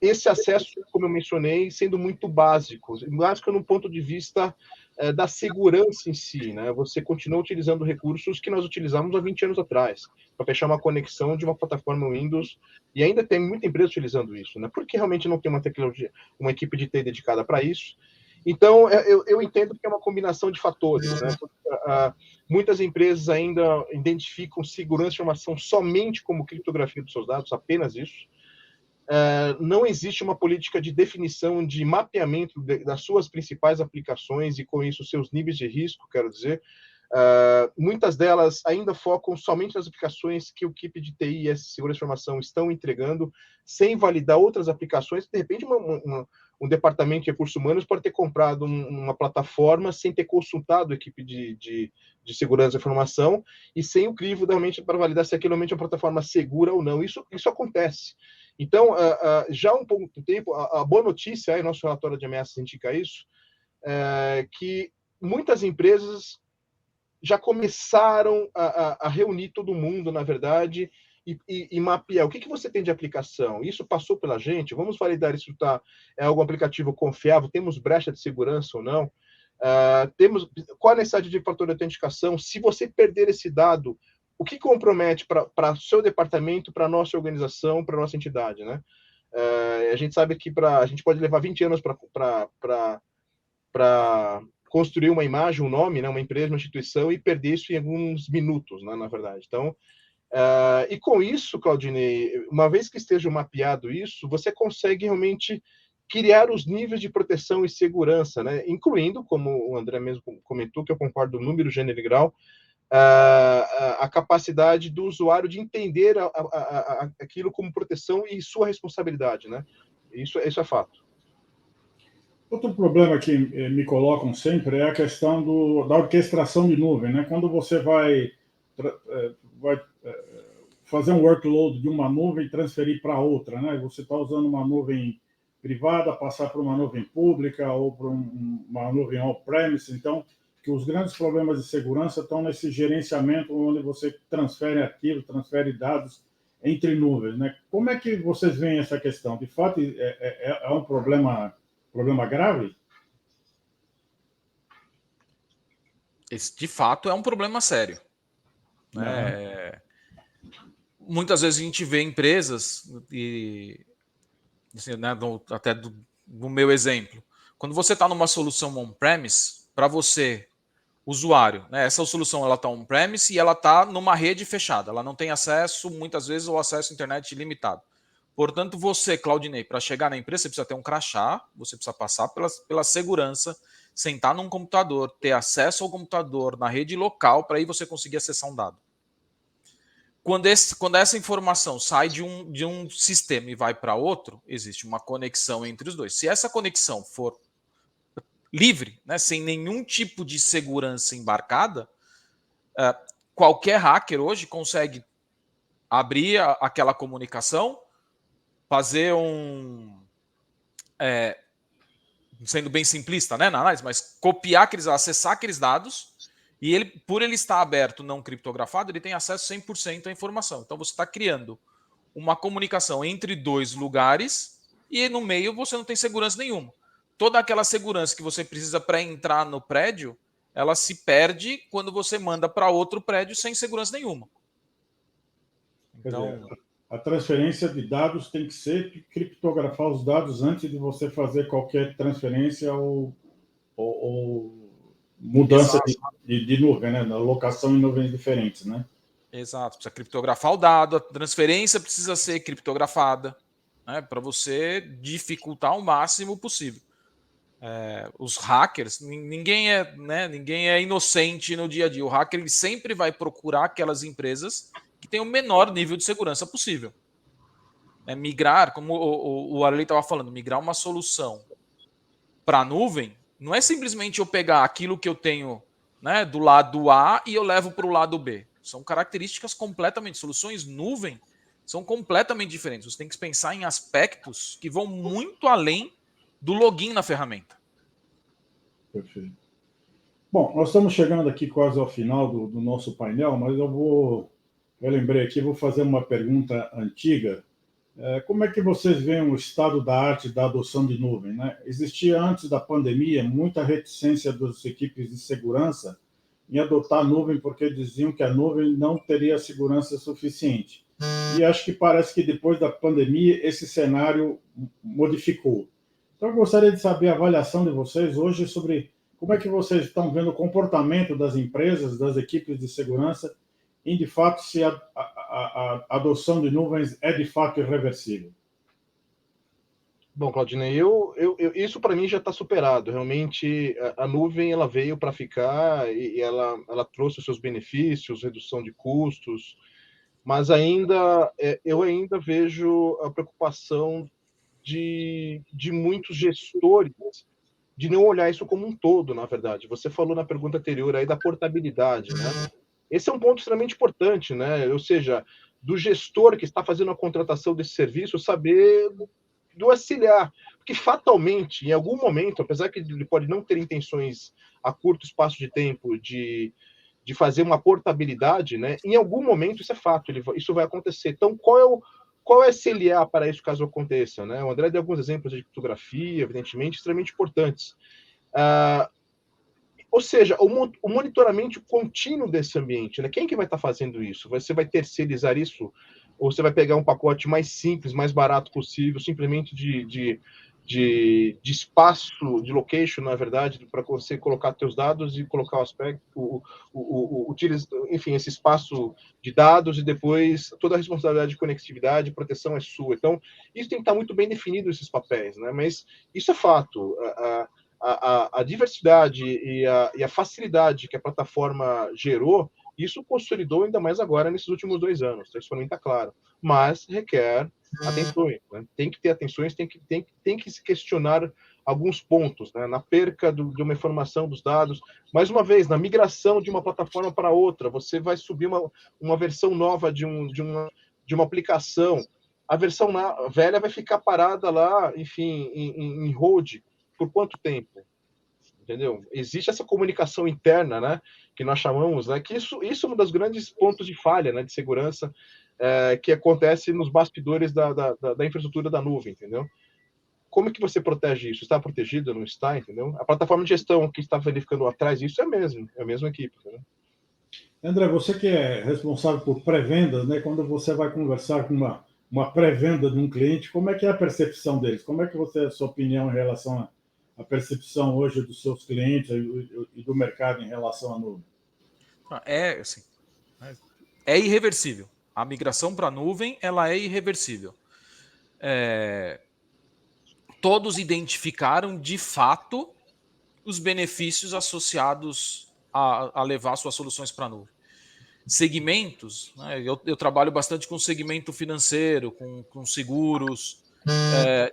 Speaker 3: esse acesso, como eu mencionei, sendo muito básico no ponto de vista da segurança em si, né? Você continua utilizando recursos que nós utilizávamos há 20 anos atrás, para fechar uma conexão de uma plataforma Windows, e ainda tem muita empresa utilizando isso, né? Porque realmente não tem uma tecnologia, uma equipe de TI dedicada para isso. Então, eu entendo que é uma combinação de fatores, né? Muitas empresas ainda identificam segurança de informação somente como criptografia dos seus dados, apenas isso. Não existe uma política de definição de mapeamento das suas principais aplicações e, com isso, seus níveis de risco, quero dizer. Muitas delas ainda focam somente nas aplicações que o equipe de TI e segurança de informação estão entregando, sem validar outras aplicações. De repente, um departamento de recursos humanos pode ter comprado uma plataforma sem ter consultado a equipe de segurança da informação e sem o crivo realmente para validar se aquilo realmente é uma plataforma segura ou não. Isso acontece. Então, já há um pouco de tempo, a boa notícia, aí, nosso relatório de ameaças indica isso, que muitas empresas já começaram a reunir todo mundo, na verdade, e mapear o que você tem de aplicação. Isso passou pela gente, vamos validar isso, é algum aplicativo confiável, temos brecha de segurança ou não, qual a necessidade de fator de autenticação, se você perder esse dado, o que compromete para o seu departamento, para a nossa organização, para a nossa entidade, né? A gente sabe que a gente pode levar 20 anos para construir uma imagem, um nome, né, uma empresa, uma instituição, e perder isso em alguns minutos, né, na verdade. Então, e com isso, Claudinei, uma vez que esteja mapeado isso, você consegue realmente criar os níveis de proteção e segurança, né, incluindo, como o André mesmo comentou, que eu concordo, número, gênero e grau, a capacidade do usuário de entender aquilo como proteção e sua responsabilidade, né? Isso é fato.
Speaker 1: Outro problema que me colocam sempre é a questão da orquestração de nuvem, né? Quando você vai fazer um workload de uma nuvem e transferir para outra, né? Você está usando uma nuvem privada, passar para uma nuvem pública ou para uma nuvem on-premise, então que os grandes problemas de segurança estão nesse gerenciamento onde você transfere arquivos, transfere dados entre nuvens, né? Como é que vocês veem essa questão? De fato, é um problema grave?
Speaker 2: Esse, de fato, é um problema sério. Né? muitas vezes a gente vê empresas, e assim, né, até do meu exemplo, quando você está numa solução on-premise, para você, usuário, né, essa solução ela está on-premise e ela está numa rede fechada, ela não tem acesso, muitas vezes, ao acesso à internet limitado. Portanto, você, Claudinei, para chegar na empresa, você precisa ter um crachá, você precisa passar pela segurança, sentar num computador, ter acesso ao computador na rede local, para aí você conseguir acessar um dado. Quando essa informação sai de um sistema e vai para outro, existe uma conexão entre os dois. Se essa conexão for livre, né, sem nenhum tipo de segurança embarcada, qualquer hacker hoje consegue abrir aquela comunicação, fazer sendo bem simplista, né, na análise, mas copiar acessar aqueles dados, e ele, por ele estar aberto, não criptografado, ele tem acesso 100% à informação. Então você está criando uma comunicação entre dois lugares e no meio você não tem segurança nenhuma. Toda aquela segurança que você precisa para entrar no prédio, ela se perde quando você manda para outro prédio sem segurança nenhuma.
Speaker 1: Então, a transferência de dados tem que ser criptografar os dados antes de você fazer qualquer transferência ou mudança de nuvem, né? Locação em nuvens diferentes, né?
Speaker 2: Exato, precisa criptografar o dado, a transferência precisa ser criptografada, né, para você dificultar o máximo possível. Os hackers, ninguém é inocente no dia a dia. O hacker ele sempre vai procurar aquelas empresas que têm o menor nível de segurança possível. Migrar, como o Arley estava falando, migrar uma solução para a nuvem não é simplesmente eu pegar aquilo que eu tenho, né, do lado A e eu levo para o lado B. São características completamente. Soluções nuvem são completamente diferentes. Você tem que pensar em aspectos que vão muito além do login na ferramenta.
Speaker 1: Perfeito. Bom, nós estamos chegando aqui quase ao final do nosso painel, mas eu lembrei aqui, vou fazer uma pergunta antiga. Como é que vocês veem o estado da arte da adoção de nuvem, né? Existia, antes da pandemia, muita reticência das equipes de segurança em adotar a nuvem, porque diziam que a nuvem não teria segurança suficiente. E acho que parece que depois da pandemia esse cenário modificou. Então eu gostaria de saber a avaliação de vocês hoje sobre como é que vocês estão vendo o comportamento das empresas, das equipes de segurança, em, de fato, se a adoção de nuvens é, de fato, irreversível.
Speaker 3: Bom, Claudinei, isso para mim já está superado. Realmente, a nuvem ela veio para ficar e ela trouxe os seus benefícios, redução de custos, mas eu ainda vejo a preocupação de muitos gestores de não olhar isso como um todo, na verdade. Você falou na pergunta anterior aí da portabilidade, né? Esse é um ponto extremamente importante, né? Ou seja, do gestor que está fazendo a contratação desse serviço saber do auxiliar, porque fatalmente, em algum momento, apesar que ele pode não ter intenções a curto espaço de tempo de fazer uma portabilidade, né? Em algum momento isso é fato, isso vai acontecer. Então, qual é esse LA para isso caso aconteça, né? O André deu alguns exemplos de criptografia, evidentemente, extremamente importantes. Ou seja, o monitoramento contínuo desse ambiente, né? Quem que vai estar fazendo isso? Você vai terceirizar isso? Ou você vai pegar um pacote mais simples, mais barato possível, simplesmente de espaço, de location, na verdade, para você colocar seus dados e colocar o aspecto, enfim, esse espaço de dados e depois toda a responsabilidade de conectividade e proteção é sua. Então, isso tem que estar muito bem definido, esses papéis, né? Mas isso é fato. A diversidade e a facilidade que a plataforma gerou, isso consolidou ainda mais agora nesses últimos 2 anos. Isso para mim está claro. Mas requer atenções, né? Tem que ter atenções, tem que se questionar alguns pontos, né? Na perca de uma informação dos dados. Mais uma vez, na migração de uma plataforma para outra, você vai subir uma versão nova de uma aplicação. A versão velha vai ficar parada lá, enfim, em hold. Por quanto tempo? Entendeu? Existe essa comunicação interna, né, que nós chamamos, né, que isso é um dos grandes pontos de falha, né, de segurança, que acontece nos bastidores da infraestrutura da nuvem, entendeu? Como é que você protege isso? Está protegido? Não está, entendeu? A plataforma de gestão que está verificando atrás disso é a mesma equipe, entendeu?
Speaker 1: André, você que é responsável por pré-vendas, né? Quando você vai conversar com uma pré-venda de um cliente, como é que é a percepção deles? Como é que você, a sua opinião em relação à percepção hoje dos seus clientes e do mercado em relação à nuvem?
Speaker 2: É, assim, é irreversível. A migração para a nuvem, ela é irreversível. Todos identificaram, de fato, os benefícios associados a levar suas soluções para a nuvem. Segmentos, né? Eu trabalho bastante com segmento financeiro, com seguros,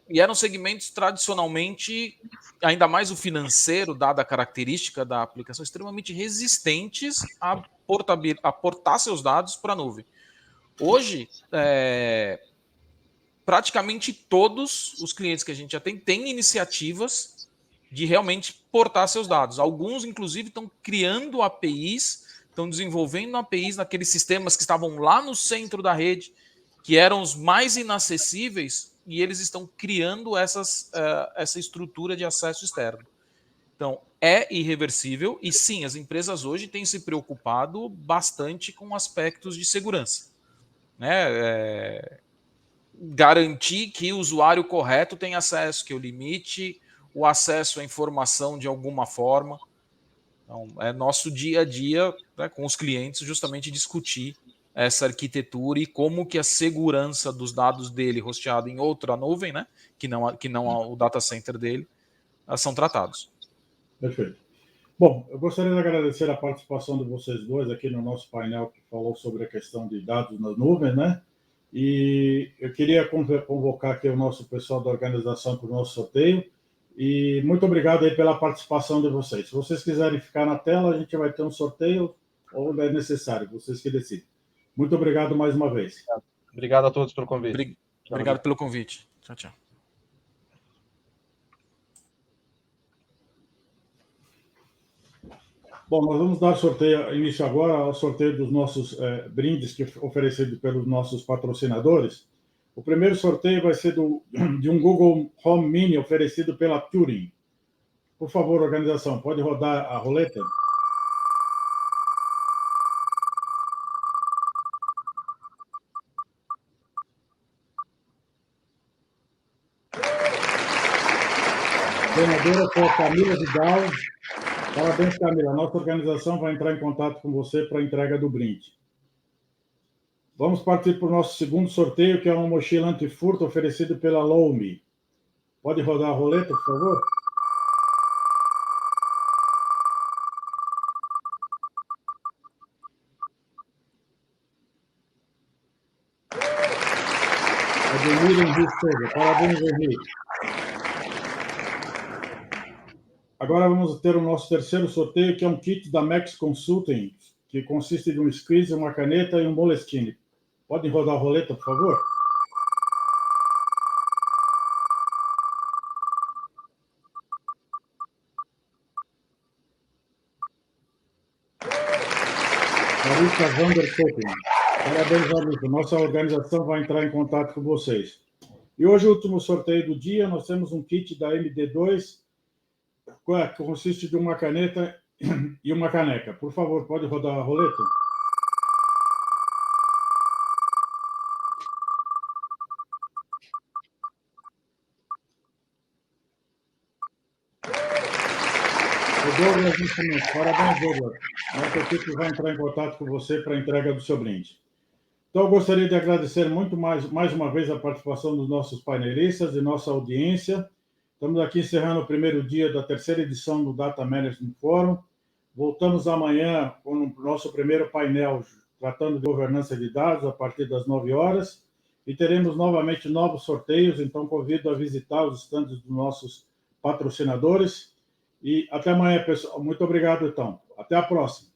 Speaker 2: e eram segmentos tradicionalmente, ainda mais o financeiro, dada a característica da aplicação, extremamente resistentes a portar seus dados para a nuvem. Hoje, praticamente todos os clientes que a gente já tem têm iniciativas de realmente portar seus dados. Alguns, inclusive, estão criando APIs, estão desenvolvendo APIs naqueles sistemas que estavam lá no centro da rede, que eram os mais inacessíveis, e eles estão criando essa estrutura de acesso externo. Então, é irreversível, e sim, as empresas hoje têm se preocupado bastante com aspectos de segurança, né? Garantir que o usuário correto tem acesso, que eu limite o acesso à informação de alguma forma. Então, é nosso dia a dia, né, com os clientes, justamente discutir essa arquitetura e como que a segurança dos dados dele hosteado em outra nuvem, né, que não o data center dele, são tratados.
Speaker 1: Perfeito. Bom, eu gostaria de agradecer a participação de vocês dois aqui no nosso painel que falou sobre a questão de dados nas nuvens, né? E eu queria convocar aqui o nosso pessoal da organização para o nosso sorteio. E muito obrigado aí pela participação de vocês. Se vocês quiserem ficar na tela, a gente vai ter um sorteio ou é necessário, vocês que decidem. Muito obrigado mais uma vez.
Speaker 3: Obrigado a todos pelo convite.
Speaker 2: Obrigado pelo convite. Tchau, tchau.
Speaker 1: Bom, nós vamos dar início agora ao sorteio dos nossos brindes oferecidos pelos nossos patrocinadores. O primeiro sorteio vai ser de um Google Home Mini oferecido pela Turing. Por favor, organização, pode rodar a roleta? A ganhadora foi a Camila Vidal. Parabéns, Camila. A nossa organização vai entrar em contato com você para a entrega do brinde. Vamos partir para o nosso segundo sorteio, que é uma mochila antifurto oferecido pela Lomi. Pode rodar a roleta, por favor? Ademir Henrique Souza. Parabéns, Henrique. Agora vamos ter o nosso terceiro sorteio, que é um kit da Max Consulting, que consiste de um squeeze, uma caneta e um Moleskine. Podem rodar a roleta, por favor? Larissa Vanderkoppen. Parabéns, Larissa. Nossa organização vai entrar em contato com vocês. E hoje, o último sorteio do dia, nós temos um kit da MD2, que consiste de uma caneta e uma caneca. Por favor, pode rodar a roleta? O Douglas Instrumentos. Parabéns, Douglas. Nossa equipe vai entrar em contato com você para a entrega do seu brinde. Então, eu gostaria de agradecer muito mais uma vez a participação dos nossos painelistas e nossa audiência. Estamos aqui encerrando o primeiro dia da terceira edição do Data Management Forum. Voltamos amanhã com o nosso primeiro painel tratando de governança de dados a partir das 9 horas. E teremos novamente novos sorteios, então convido a visitar os estandes dos nossos patrocinadores. E até amanhã, pessoal. Muito obrigado, então. Até a próxima.